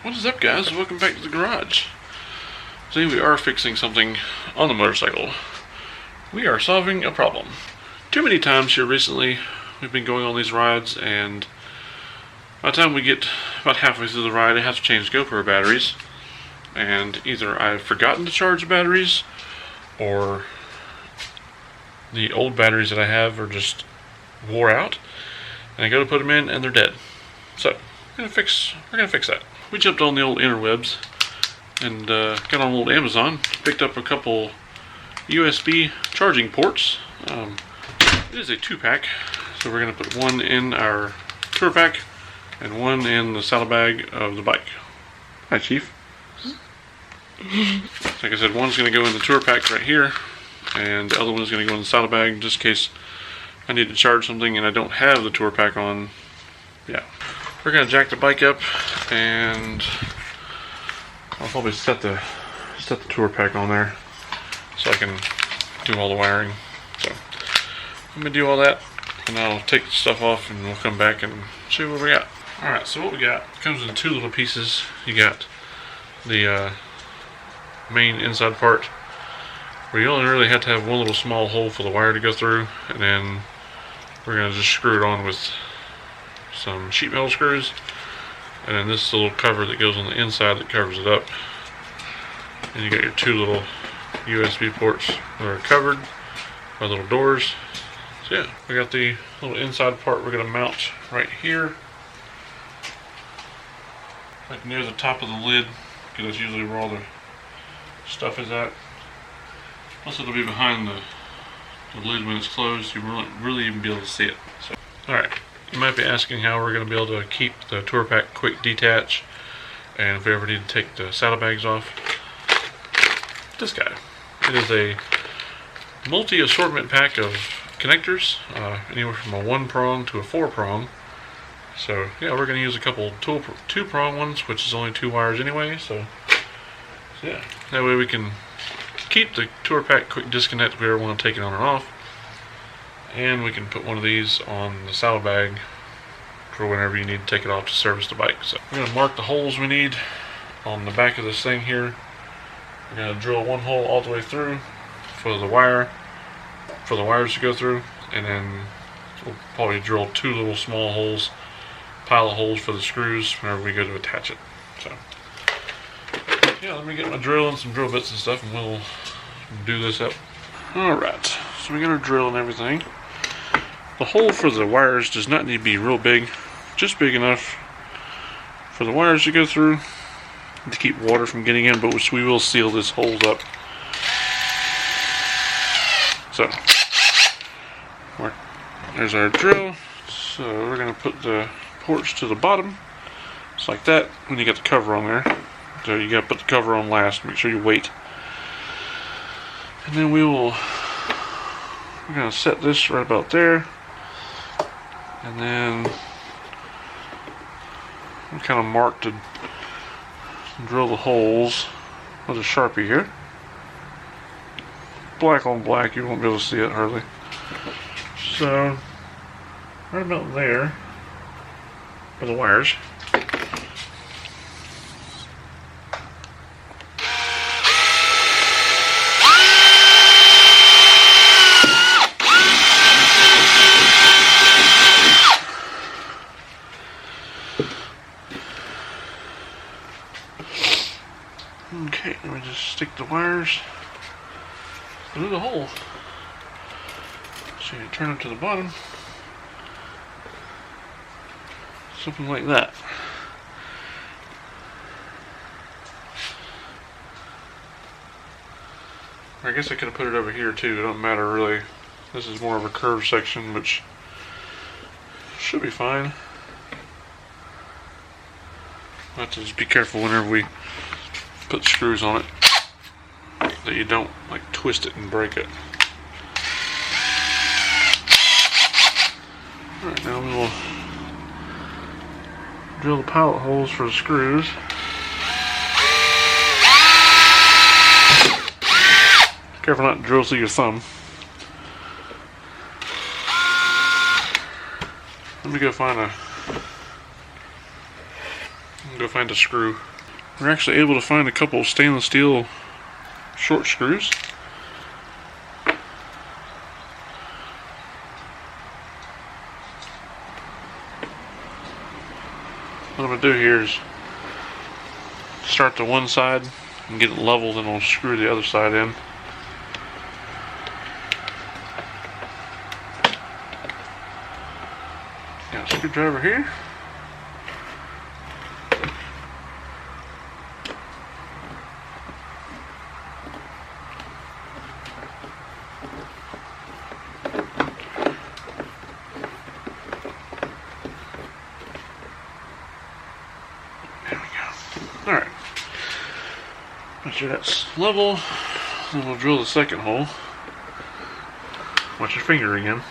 What is up, guys? Welcome back to the garage. Today we are fixing something on the motorcycle. We are solving a problem. Too many times here recently we've been going on these rides, and by the time we get about halfway through the ride I have to change GoPro batteries, and either I've forgotten to charge the batteries or the old batteries that I have are just wore out and I go to put them in and they're dead. So we're gonna fix that. We jumped on the old interwebs and got on old Amazon, picked up a couple USB charging ports. It is a 2-pack, so we're going to put one in our tour pack and one in the saddlebag of the bike. Hi, Chief. Like I said, one's going to go in the tour pack right here, and the other one is going to go in the saddlebag just in case I need to charge something and I don't have the tour pack on. Yeah. We're going to jack the bike up, and I'll probably set the tour pack on there so I can do all the wiring. So I'm going to do all that, and I'll take the stuff off and we'll come back and see what we got. Alright, so what we got comes in two little pieces. You got the main inside part where you only really have to have one little small hole for the wire to go through, and then we're going to just screw it on with some sheet metal screws, and then this little cover that goes on the inside that covers it up, and you got your two little USB ports that are covered by little doors. So yeah, we got the little inside part we're going to mount right here, like near the top of the lid, because that's usually where all the stuff is at. Plus it'll be behind the lid when it's closed. You won't really even be able to see it. So, alright. You might be asking how we're going to be able to keep the tour pack quick detach, and if we ever need to take the saddlebags off. This guy. It is a multi-assortment pack of connectors, anywhere from a 1-prong to a 4-prong. So yeah, we're going to use a couple 2-prong ones, which is only 2 wires anyway. So yeah, that way we can keep the tour pack quick disconnect if we ever want to take it on and off. And we can put one of these on the saddlebag for whenever you need to take it off to service the bike. So we're going to mark the holes we need on the back of this thing here. We're going to drill one hole all the way through for the wires to go through, and then we'll probably drill 2 little small holes, pile of holes for the screws whenever we go to attach it. So yeah, let me get my drill and some drill bits and stuff, and we'll do this up. Alright, so we got our drill and everything. The hole for the wires does not need to be real big, just big enough for the wires to go through to keep water from getting in, but we will seal this hole up. So there's our drill. So we're going to put the ports to the bottom, just like that, when you got the cover on there. So you got to put the cover on last, make sure you wait. And then we're going to set this right about there. And then we kind of mark to drill the holes with a Sharpie here. Black on black, you won't be able to see it hardly. So right about there are the wires. Okay, let me just stick the wires through the hole. So you turn it to the bottom. Something like that. I guess I could have put it over here too, it don't matter really. This is more of a curved section, which should be fine. We'll have to just be careful whenever we put screws on it that you don't like twist it and break it. Alright, now we will drill the pilot holes for the screws. Careful not to drill through your thumb. Let me go find a go find a screw. We're actually able to find a couple of stainless steel short screws. What I'm going to do here is start the one side and get it level, then we'll screw the other side in. Got a screwdriver here. Alright, make sure that's level, then we'll drill the second hole. Watch your finger again.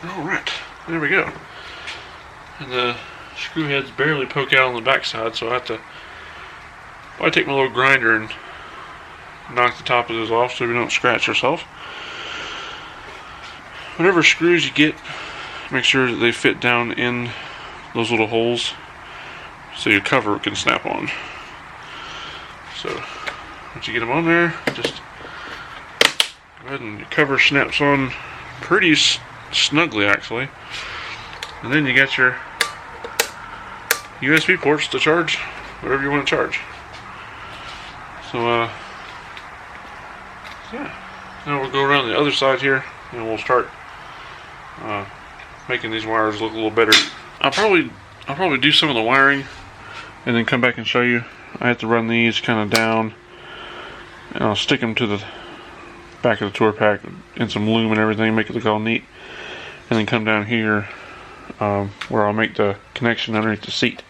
Alright, there we go. And the screw heads barely poke out on the back side, so I have to probably take my little grinder and knock the top of those off so we don't scratch ourselves. Whatever screws you get, make sure that they fit down in those little holes so your cover can snap on. So once you get them on there, just go ahead and your cover snaps on pretty snugly actually, and then you got your USB ports to charge whatever you want to charge. So yeah, now we'll go around the other side here and we'll start making these wires look a little better. I'll probably do some of the wiring and then come back and show you. I have to run these kind of down and I'll stick them to the back of the tour pack in some loom and everything, make it look all neat. And then come down here where I'll make the connection underneath the seat,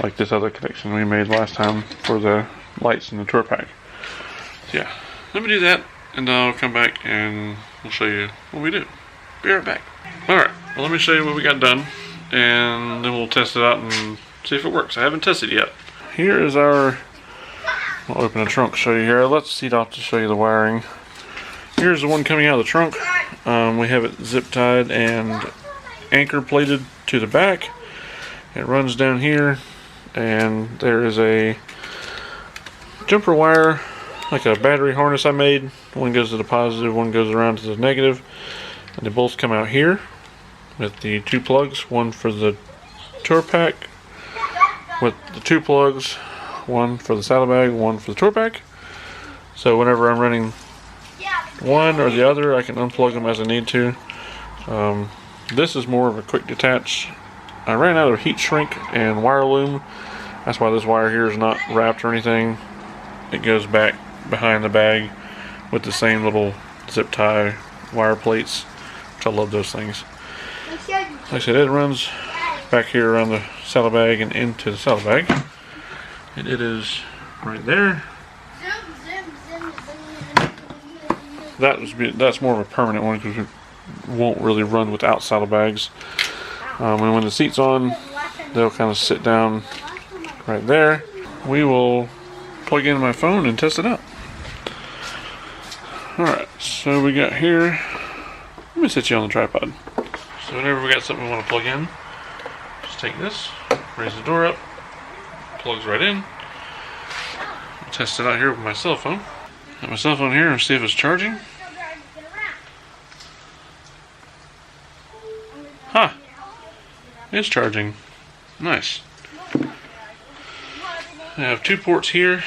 like this other connection we made last time for the lights in the tour pack. So yeah, let me do that and I'll come back and we'll show you what we do. Be right back. Alright, well let me show you what we got done and then we'll test it out and see if it works. I haven't tested it yet. Here is our, I'll open the trunk, show you here. Let's let the seat off to show you the wiring. Here's the one coming out of the trunk. We have it zip tied and anchor plated to the back. It runs down here and there is a jumper wire, like a battery harness I made. One goes to the positive, one goes around to the negative, and they both come out here with the two plugs, one for the tour pack with the two plugs, one for the saddlebag, one for the tour pack. So whenever I'm running one or the other, I can unplug them as I need to. This is more of a quick detach. I ran out of heat shrink and wire loom. That's why this wire here is not wrapped or anything. It goes back behind the bag with the same little zip tie wire plates, which I love those things. Like I said, it runs back here around the saddlebag and into the saddlebag, and it is right there. That's more of a permanent one because it won't really run without saddlebags. And when the seat's on, they'll kind of sit down right there. We will plug in my phone and test it out. Alright, so we got here, let me set you on the tripod. So whenever we got something we want to plug in, just take this, raise the door up, plugs right in. I'll test it out here with my cell phone. Got my cell phone here and see if it's charging. Huh. It's charging. Nice. I have two ports here,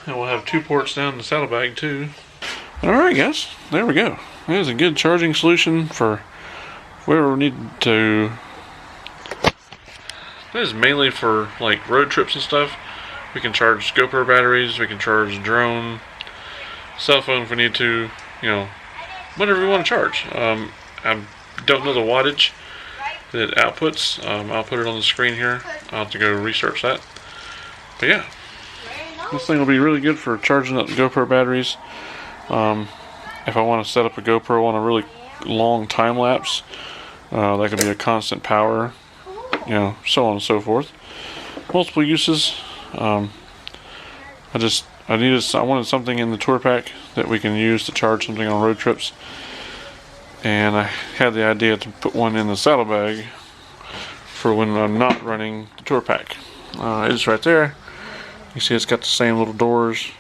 and we'll have two ports down the saddlebag too. Alright guys, there we go. There's a good charging solution for wherever we need to. This is mainly for like road trips and stuff. We can charge GoPro batteries, we can charge drone, cell phone if we need to, you know, whatever we want to charge. I don't know the wattage that it outputs. I'll put it on the screen here. I'll have to go research that. But yeah, this thing will be really good for charging up GoPro batteries. If I want to set up a GoPro on a really long time lapse, that could be a constant power, you know, so on and so forth. Multiple uses. I wanted something in the tour pack that we can use to charge something on road trips, and I had the idea to put one in the saddlebag for when I'm not running the tour pack. It's right there. You see it's got the same little doors.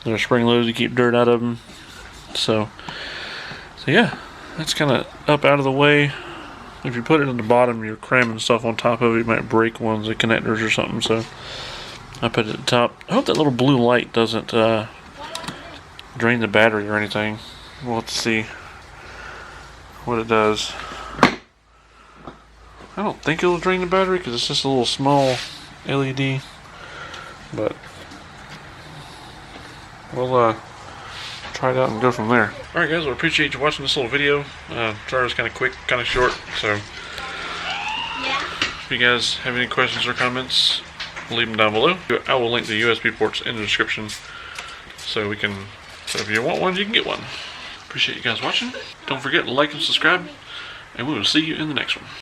They're spring loaded to keep dirt out of them. So yeah, that's kind of up out of the way. If you put it in the bottom, you're cramming stuff on top of it. You might break one of the connectors or something. So I put it at the top. I hope that little blue light doesn't drain the battery or anything. We'll have to see what it does. I don't think it'll drain the battery because it's just a little small LED. But we'll try it out and go from there. Alright guys, I appreciate you watching this little video. Sorry it was kind of quick, kind of short. So if you guys have any questions or comments, leave them down below. I will link the USB ports in the description so if you want one, you can get one. Appreciate you guys watching. Don't forget to like and subscribe, and we will see you in the next one.